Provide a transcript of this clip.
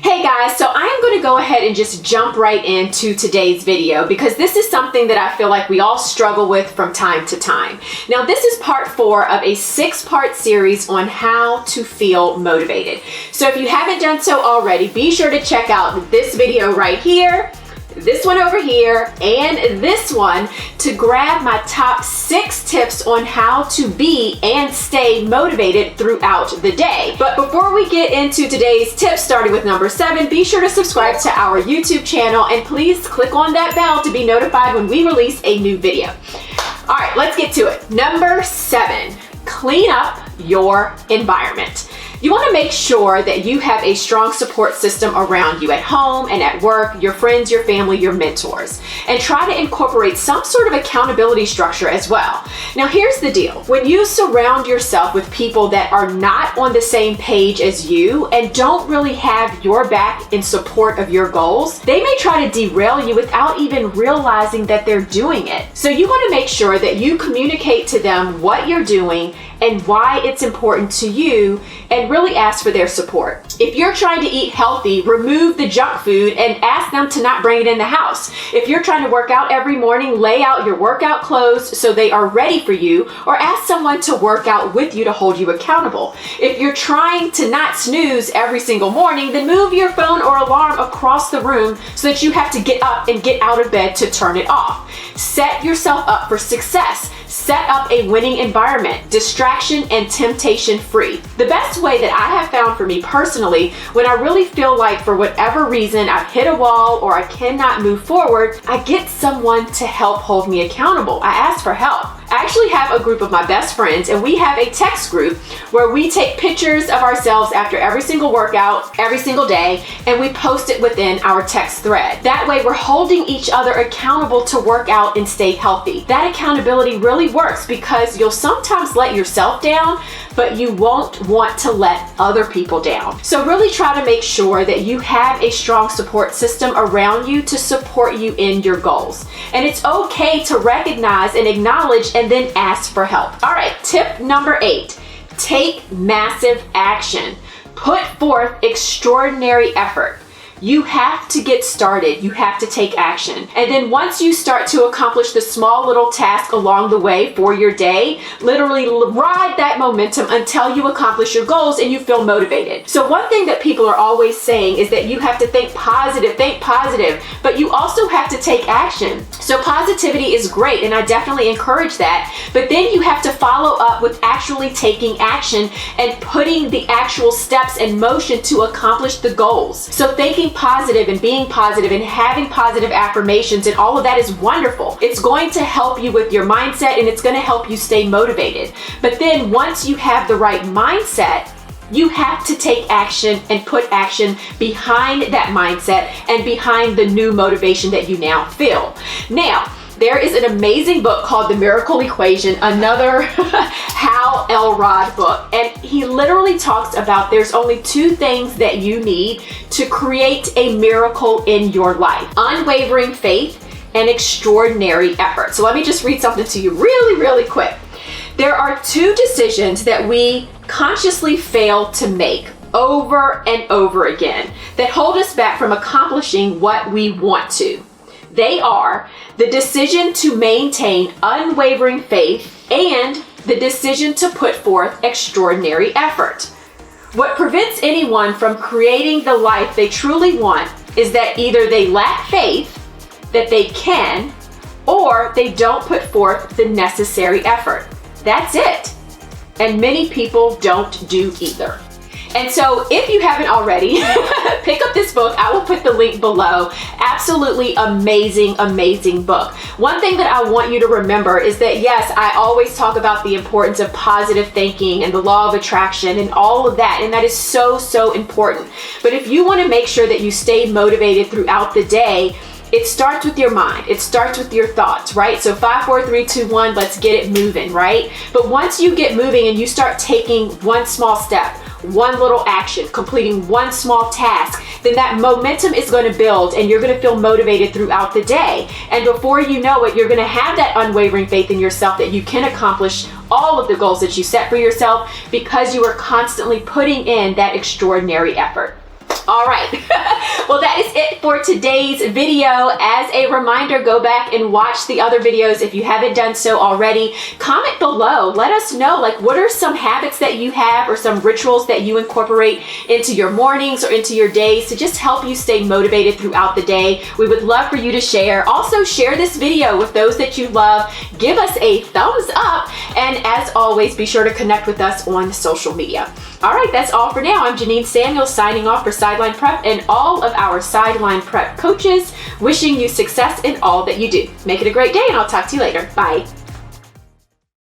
Hey guys, so I am going to go ahead and just jump right into today's video because this is something that I feel like we all struggle with from time to time. Now this is part 4 of a 6-part series on how to feel motivated. So if you haven't done so already, be sure to check out this video right here, this one over here, and this one to grab my top 6 tips on how to be and stay motivated throughout the day. But before we get into today's tips, starting with number 7, be sure to subscribe to our YouTube channel and please click on that bell to be notified when we release a new video. All right, let's get to it. Number 7, clean up your environment. You want to make sure that you have a strong support system around you at home and at work, your friends, your family, your mentors, and try to incorporate some sort of accountability structure as well. Now here's the deal. When you surround yourself with people that are not on the same page as you and don't really have your back in support of your goals, they may try to derail you without even realizing that they're doing it. So you want to make sure that you communicate to them what you're doing and why it's important to you, and really ask for their support. If you're trying to eat healthy, remove the junk food and ask them to not bring it in the house. If you're trying to work out every morning, lay out your workout clothes so they are ready for you, or ask someone to work out with you to hold you accountable. If you're trying to not snooze every single morning, then move your phone or alarm across the room so that you have to get up and get out of bed to turn it off. Set yourself up for success. Set up a winning environment, distraction and temptation free. The best way that I have found for me personally, when I really feel like for whatever reason I've hit a wall or I cannot move forward, I get someone to help hold me accountable. I ask for help. I actually have a group of my best friends and we have a text group where we take pictures of ourselves after every single workout, every single day, and we post it within our text thread. That way we're holding each other accountable to work out and stay healthy. That accountability really works because you'll sometimes let yourself down, but you won't want to let other people down. So really try to make sure that you have a strong support system around you to support you in your goals. And it's okay to recognize and acknowledge and then ask for help. All right, tip number 8, take massive action. Put forth extraordinary effort. You have to get started. You have to take action. And then once you start to accomplish the small little task along the way for your day, literally ride that momentum until you accomplish your goals and you feel motivated. So one thing that people are always saying is that you have to think positive, but you also have to take action. So positivity is great and I definitely encourage that, but then you have to follow up with actually taking action and putting the actual steps in motion to accomplish the goals. So thinking positive and being positive and having positive affirmations and all of that is wonderful. It's going to help you with your mindset and it's going to help you stay motivated. But then once you have the right mindset, you have to take action and put action behind that mindset and behind the new motivation that you now feel. Now, there is an amazing book called The Miracle Equation, another Hal Elrod book, and he literally talks about there's only 2 things that you need to create a miracle in your life: unwavering faith and extraordinary effort. So let me just read something to you really quick. There are 2 decisions that we consciously fail to make over and over again that hold us back from accomplishing what we want to. They are the decision to maintain unwavering faith and the decision to put forth extraordinary effort. What prevents anyone from creating the life they truly want is that either they lack faith that they can, or they don't put forth the necessary effort. That's it. And many people don't do either. And so if you haven't already, pick up this book. I will put the link below. Absolutely amazing book. One thing that I want you to remember is that yes, I always talk about the importance of positive thinking and the law of attraction and all of that. And that is so important. But if you want to make sure that you stay motivated throughout the day, it starts with your mind. It starts with your thoughts, right? So 5, 4, 3, 2, 1, let's get it moving, right? But once you get moving and you start taking one small step, one little action, completing one small task, then that momentum is going to build and you're going to feel motivated throughout the day. And before you know it, you're going to have that unwavering faith in yourself that you can accomplish all of the goals that you set for yourself because you are constantly putting in that extraordinary effort. All right. Well, that is it for today's video. As a reminder, go back and watch the other videos if you haven't done so already. Comment below. Let us know, like, what are some habits that you have or some rituals that you incorporate into your mornings or into your days to just help you stay motivated throughout the day. We would love for you to share. Also, share this video with those that you love. Give us a thumbs up. And as always, be sure to connect with us on social media. All right, that's all for now. I'm Janine Samuel signing off for Sideline Prep and all of our Sideline Prep coaches, wishing you success in all that you do. Make it a great day, and I'll talk to you later. Bye.